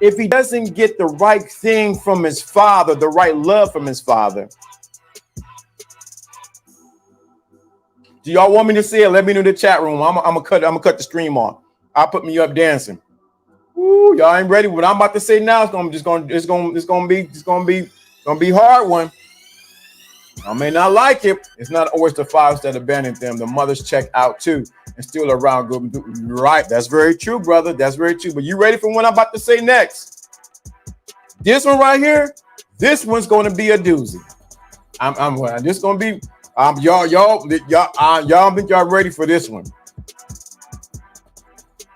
If he doesn't get the right thing from his father, the right love from his father, do y'all want me to say it? Let me know in the chat room. I'm gonna cut the stream off. I'll put me up dancing. Ooh, y'all ain't ready. What I'm about to say now is gonna be hard one. I may not like it. It's not always the fathers that abandon them. The mothers check out too and still around. Good, right? That's very true, brother. That's very true. But you ready for what I'm about to say next? This one right here. This one's going to be a doozy. I'm just going to be. Y'all think y'all ready for this one?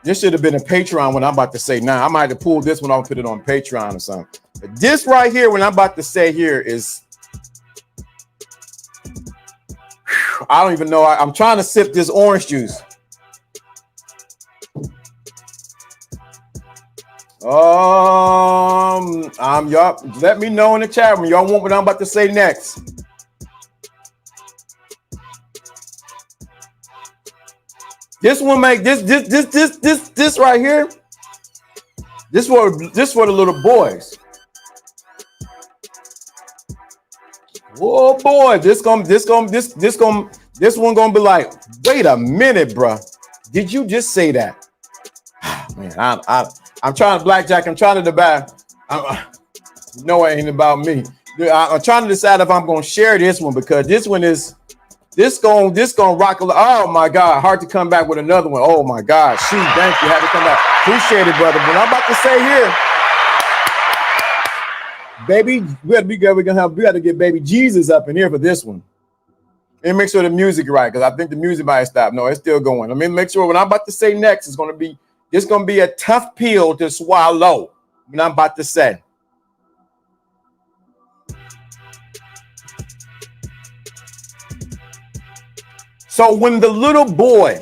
This should have been a Patreon when I'm about to say now. I might have to pull this one off and put it on Patreon or something. But this right here, when I'm about to say here is, I don't even know. I'm trying to sip this orange juice. Y'all let me know in the chat room. Y'all want what I'm about to say next. This one make this right here. This for the little boys. Oh boy, this one gonna be like, wait a minute, bro. Did you just say that? Man, I'm trying to blackjack. I'm trying to debate. No, it ain't about me. I'm trying to decide if I'm gonna share this one because this one is. This gonna rock a lot. Oh my God, hard to come back with another one. Oh my God, shoot, thank you. Had to come back. Appreciate it, brother. But I'm about to say here, baby, we got to get baby Jesus up in here for this one. And make sure the music right, because I think the music might stop. No, it's still going. I mean, make sure what I'm about to say next is gonna be a tough pill to swallow. What I'm about to say. So when the little boy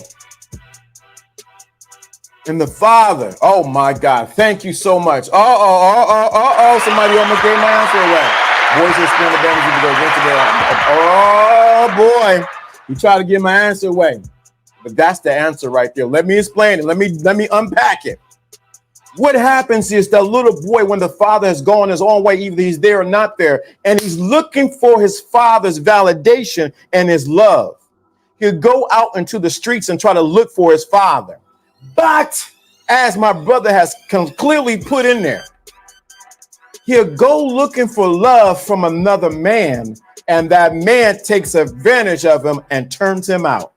and the father, oh my God, thank you so much. Somebody almost gave my answer away. Boys are still the boy, you try to give my answer away. But that's the answer right there. Let me explain it. Let me unpack it. What happens is the little boy, when the father has gone his own way, either he's there or not there, and he's looking for his father's validation and his love. He'll go out into the streets and try to look for his father. But as my brother has clearly put in there, he'll go looking for love from another man, and that man takes advantage of him and turns him out.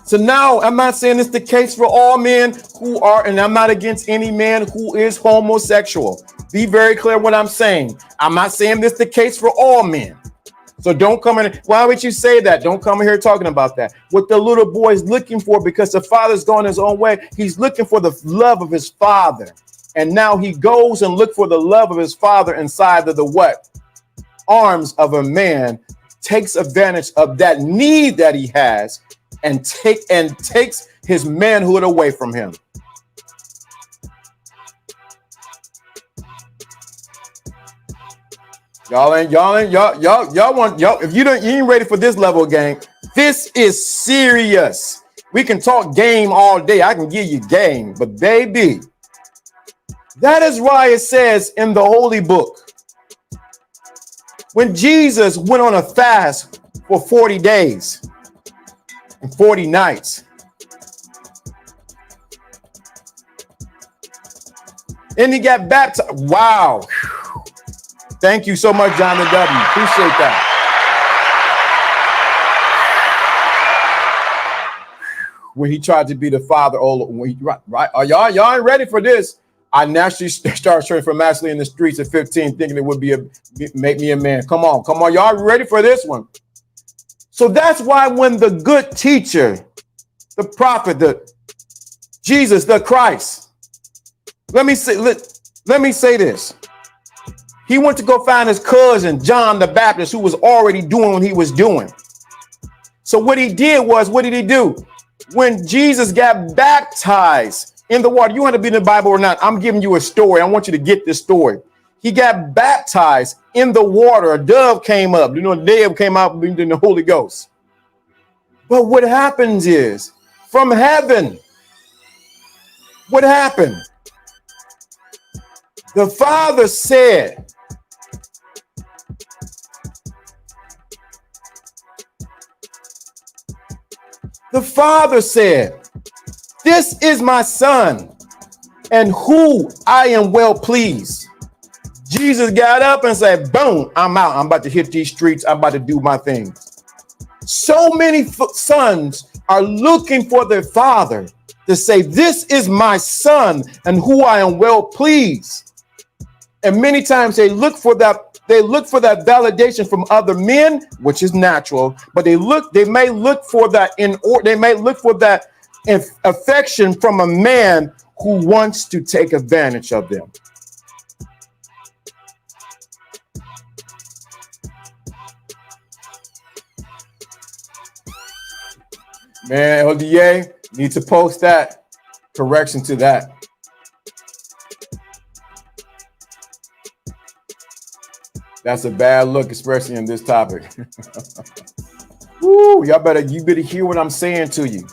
So now I'm not saying it's the case for all men who are, and I'm not against any man who is homosexual. Be very clear what I'm saying. I'm not saying this is the case for all men. So don't come in. Why would you say that? Don't come here talking about that. What the little boy is looking for, because the father's gone his own way, he's looking for the love of his father. And now he goes and look for the love of his father inside of the what? Arms of a man, takes advantage of that need that he has and takes his manhood away from him. Y'all want, if you ain't ready for this level of game, this is serious. We can talk game all day. I can give you game, but baby, that is why it says in the holy book, when Jesus went on a fast for 40 days and 40 nights, and he got baptized. Wow. Thank you so much, Jonathan W. Appreciate that. When he tried to be the father, right? Y'all ain't ready for this. I naturally started training for mastery in the streets at 15, thinking it would make me a man. Come on, y'all ready for this one? So that's why when the good teacher, the prophet, the Jesus, the Christ, let me say this. He went to go find his cousin, John the Baptist, who was already doing what he was doing. So what he did was, what did he do? When Jesus got baptized in the water, you want to be in the Bible or not, I'm giving you a story. I want you to get this story. He got baptized in the water. A dove came up. You know, the dove came out in the Holy Ghost. But what happens is, from heaven, what happened? The Father said, this is my son, and who I am well pleased. Jesus got up and said, boom, I'm out. I'm about to hit these streets. I'm about to do my thing. So many sons are looking for their father to say, this is my son, and who I am well pleased. And many times they look for that validation from other men, which is natural, but they may look for that affection from a man who wants to take advantage of them. Man, LDA, need to post that correction to that. That's a bad look, especially in this topic. Woo, you better hear what I'm saying to you.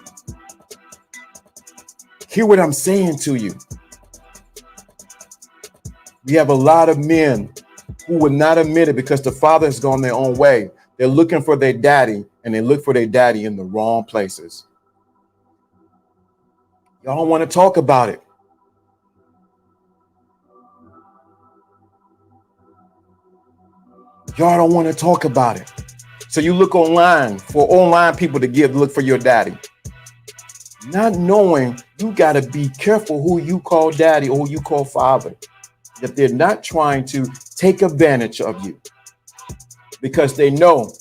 Hear what I'm saying to you. We have a lot of men who would not admit it because the father has gone their own way. They're looking for their daddy, and they look for their daddy in the wrong places. Y'all don't want to talk about it. Y'all don't want to talk about it. So you look online for online people to look for your daddy. Not knowing you got to be careful who you call daddy or who you call father. That they're not trying to take advantage of you. Because they know,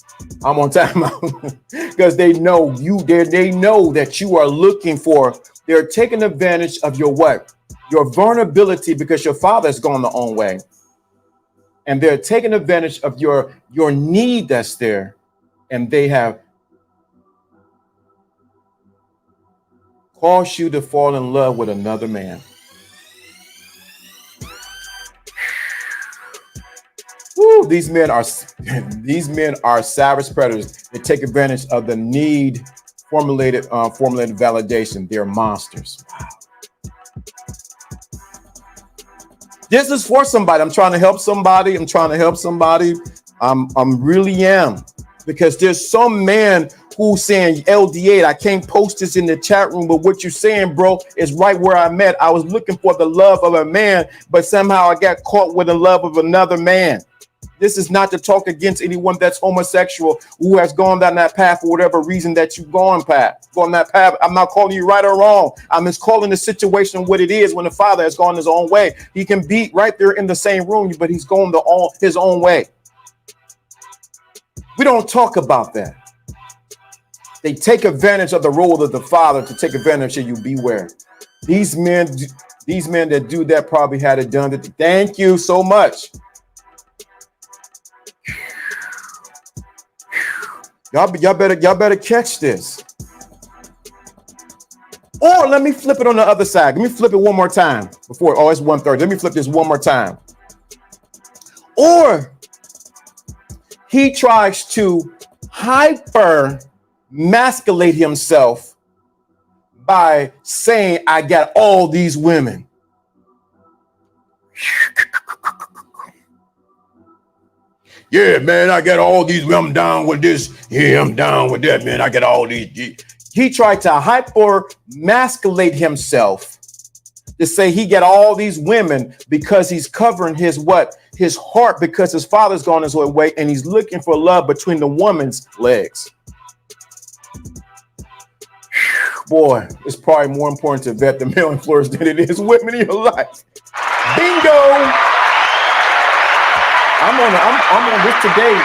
I'm on time out. Because they know they know that you are looking for, they're taking advantage of your what? Your vulnerability, because your father has gone the own way. And they're taking advantage of your need that's there. And they have caused you to fall in love with another man. Woo, these men are savage predators. They take advantage of the need formulated validation. They're monsters. Wow. This is for somebody. I'm trying to help somebody. I'm really am. Because there's some man who's saying, LDA, I can't post this in the chat room, but what you're saying, bro, is right where I'm at. I was looking for the love of a man, but somehow I got caught with the love of another man. This is not to talk against anyone that's homosexual who has gone down that path for whatever reason that you've gone that path. I'm not calling you right or wrong. I'm just calling the situation what it is when the father has gone his own way. He can be right there in the same room, but he's going his own way. We don't talk about that. They take advantage of the role of the father to take advantage of you. Beware. These men that do that probably had it done. Thank you so much. Y'all better catch this. Or let me flip it on the other side. Let me flip it one more time before. Oh, it's 1:30. Let me flip this one more time. Or he tries to hyper masculate himself by saying, I got all these women. Yeah, man, I got all these. I'm down with this. Yeah, I'm down with that, man. I got all these. He tried to hyper masculate himself to say he got all these women because he's covering his heart, because his father's gone his own way and he's looking for love between the woman's legs. Boy, it's probably more important to vet the male influence than it is women in your life. Bingo. I'm on this today.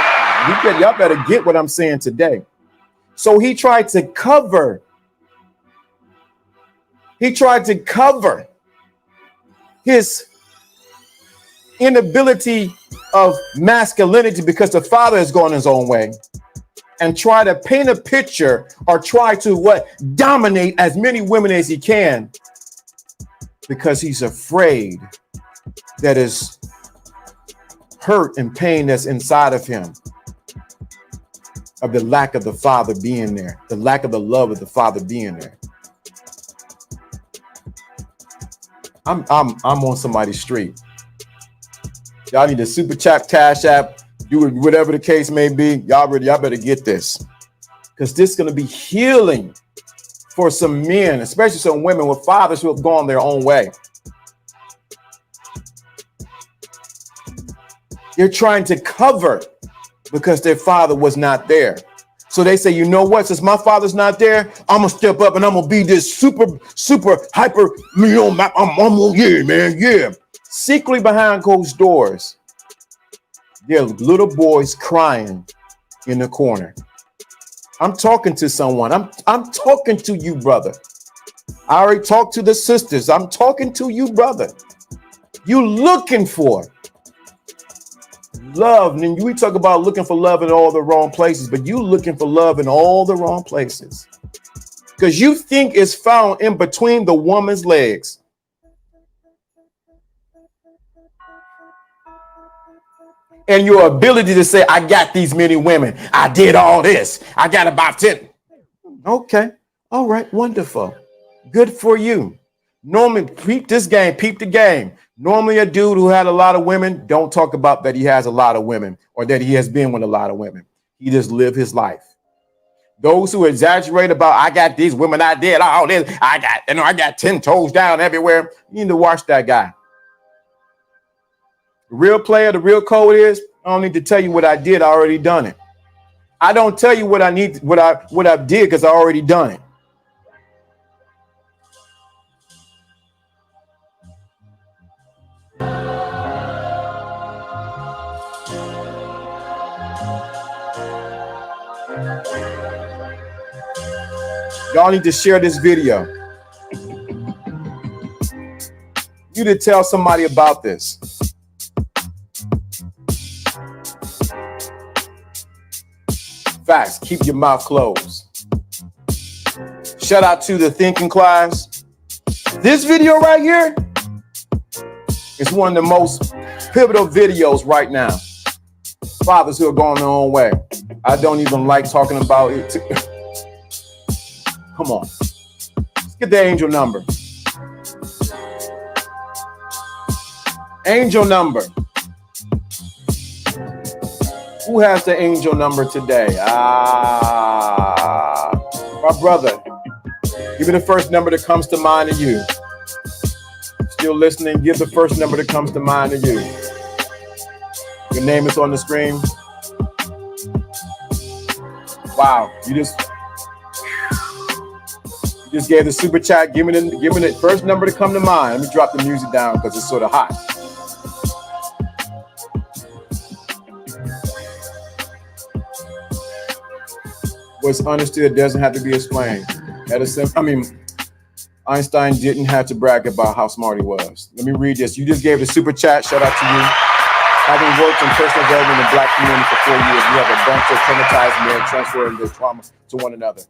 Y'all better get what I'm saying today. So he tried to cover. His inability of masculinity because the father has gone his own way, and try to paint a picture or try to dominate as many women as he can because he's afraid that his hurt and pain that's inside of him, of the lack of the father being there, the lack of the love of the father being there. I'm on somebody's street. Y'all need a super chat, cash app, do it, whatever the case may be. Y'all better get this, because this is going to be healing for some men, especially some women with fathers who have gone their own way. They're trying to cover because their father was not there. So they say, you know what? Since my father's not there, I'm going to step up and I'm going to be this super hyper, yeah, man, yeah. Secretly behind closed doors, there are little boys crying in the corner. I'm talking to someone. I'm talking to you, brother. I already talked to the sisters. I'm talking to you, brother. You looking for love. And we talk about looking for love in all the wrong places, but you looking for love in all the wrong places because you think it's found in between the woman's legs. And your ability to say, I got these many women. I did all this. I got about 10. Okay. All right. Wonderful. Good for you. Normally, peep the game. Normally, a dude who had a lot of women, don't talk about that he has a lot of women or that he has been with a lot of women. He just lived his life. Those who exaggerate about, I got these women, I did all this, I got 10 toes down everywhere. You need to watch that guy. The real player, the real code is, I don't need to tell you what I did. I already done it. I don't tell you what I need, what I did, because I already done it. Y'all need to share this video. You need to tell somebody about this. Facts. Keep your mouth closed. Shout out to the thinking class. This video right here is one of the most pivotal videos right now. Fathers who are going their own way. I don't even like talking about it. Come on. Let's get the angel number. Angel number. Who has the angel number today? My brother. Give me the first number that comes to mind of you. Still listening? Give the first number that comes to mind of you. Your name is on the screen. Wow, you just gave the super chat. Give me the first number to come to mind. Let me drop the music down because it's sort of hot. What's understood doesn't have to be explained. Einstein didn't have to brag about how smart he was. Let me read this. You just gave the super chat. Shout out to you. Having worked in personal development in the Black community for 4 years, we have a bunch of traumatized men transferring their trauma to one another.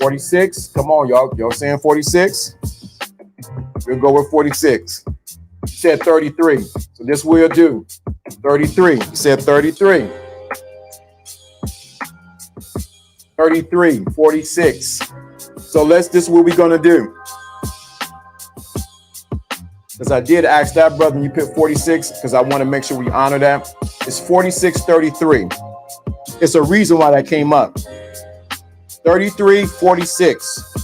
46. Come on, y'all. Y'all saying 46? We'll go with 46. You said 33. So this we'll do. 33. You said 33. 33. 46. So this is what we're going to do. Because I did ask that brother, and you picked 46, because I want to make sure we honor that. It's 4633. It's a reason why that came up. 3346.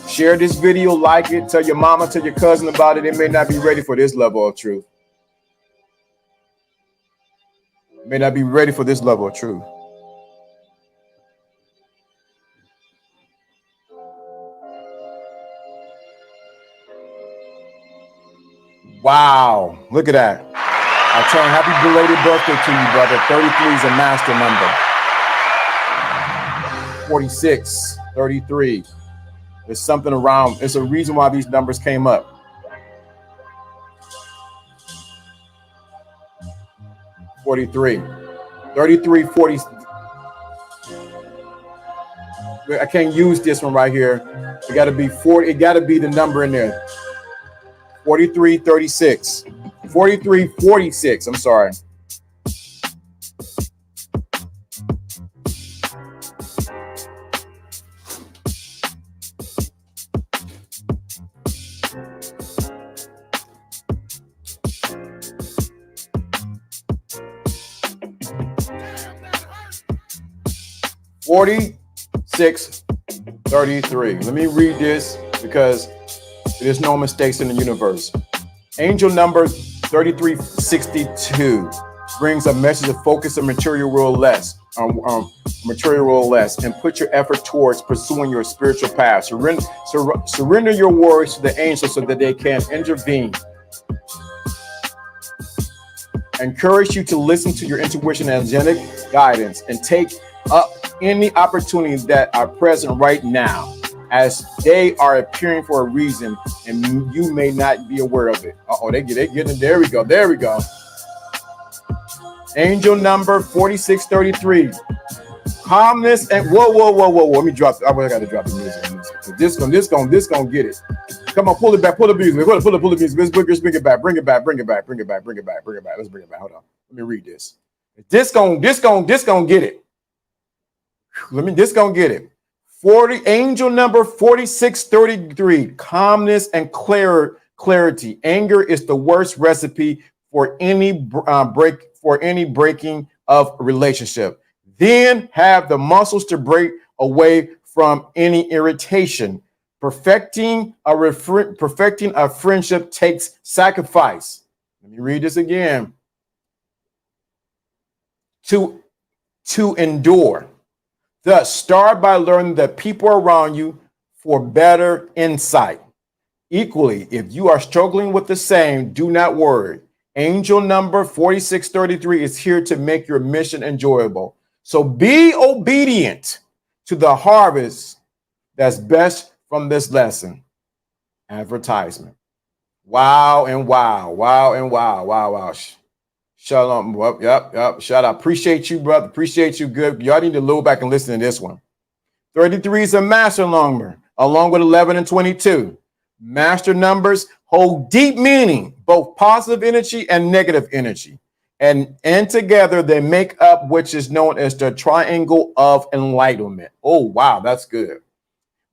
Share this video, like it, tell your mama, tell your cousin about it. They may not be ready for this level of truth. May not be ready for this level of truth. Wow, look at that. I turn happy belated birthday to you, brother. 33 is a master number. 46, 33. There's something around. It's a reason why these numbers came up. 43, 33, 40. I can't use this one right here. It got to be 40. It got to be the number in there. 43, 36. 43, 46. I'm sorry. $46.33. Let me read this because there's no mistakes in the universe. Angel number 3362 brings a message of focus on material world less, and put your effort towards pursuing your spiritual path. Surrender your worries to the angels so that they can intervene. Encourage you to listen to your intuition and angelic guidance and take up any opportunities that are present right now, as they are appearing for a reason and you may not be aware of it. They getting it. There we go. There we go. Angel number 4633. Calmness and whoa. Let me drop. I gotta drop the music. This gonna get it. Come on, pull it back. Pull the music. Pull the music. Let's bring it back. Bring it back. Let's bring it back. Hold on. Let me read this. This gonna get it. This gonna get it. Angel number 4633. Calmness and clarity. Anger is the worst recipe for any breaking of relationship. Then have the muscles to break away from any irritation. Perfecting a friendship takes sacrifice. Let me read this again. To endure. Thus, start by learning the people around you for better insight. Equally, if you are struggling with the same, do not worry. Angel number 4633 is here to make your mission enjoyable. So be obedient to the harvest that's best from this lesson. Advertisement. Wow and wow. Shalom. Yep. Shout out. Appreciate you, brother. Appreciate you. Good. Y'all need to look back and listen to this one. 33 is a master number, along with 11 and 22. Master numbers hold deep meaning, both positive energy and negative energy. And together they make up which is known as the triangle of enlightenment. Oh, wow. That's good.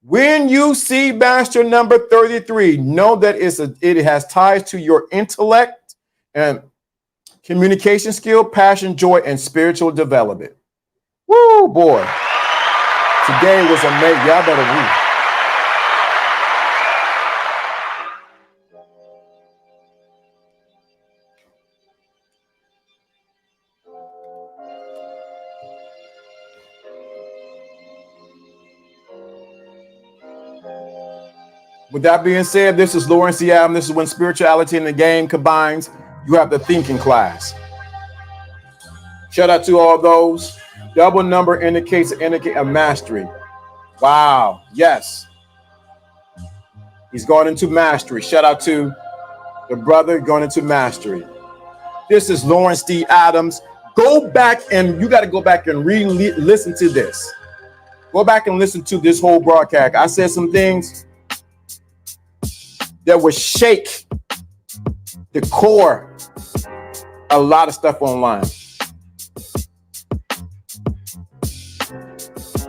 When you see master number 33, know that it has ties to your intellect And communication skill, passion, joy, and spiritual development. Woo, boy. Today was amazing. Y'all better read. With that being said, this is Lawrence C. Adams. This is when spirituality and the game combines. You have the thinking class. Shout out to all those. Double number indicates a mastery. Wow. Yes. He's going into mastery. Shout out to the brother going into mastery. This is Lawrence D. Adams. Go back and you got to go back and listen to this. Go back and listen to this whole broadcast. I said some things that would shake the core a lot of stuff online.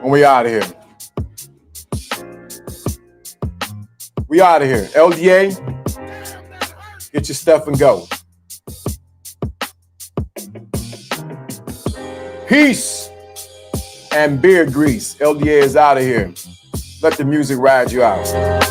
And we out of here. We out of here. LDA, get your stuff and go. Peace and beard grease. LDA is out of here. Let the music ride you out.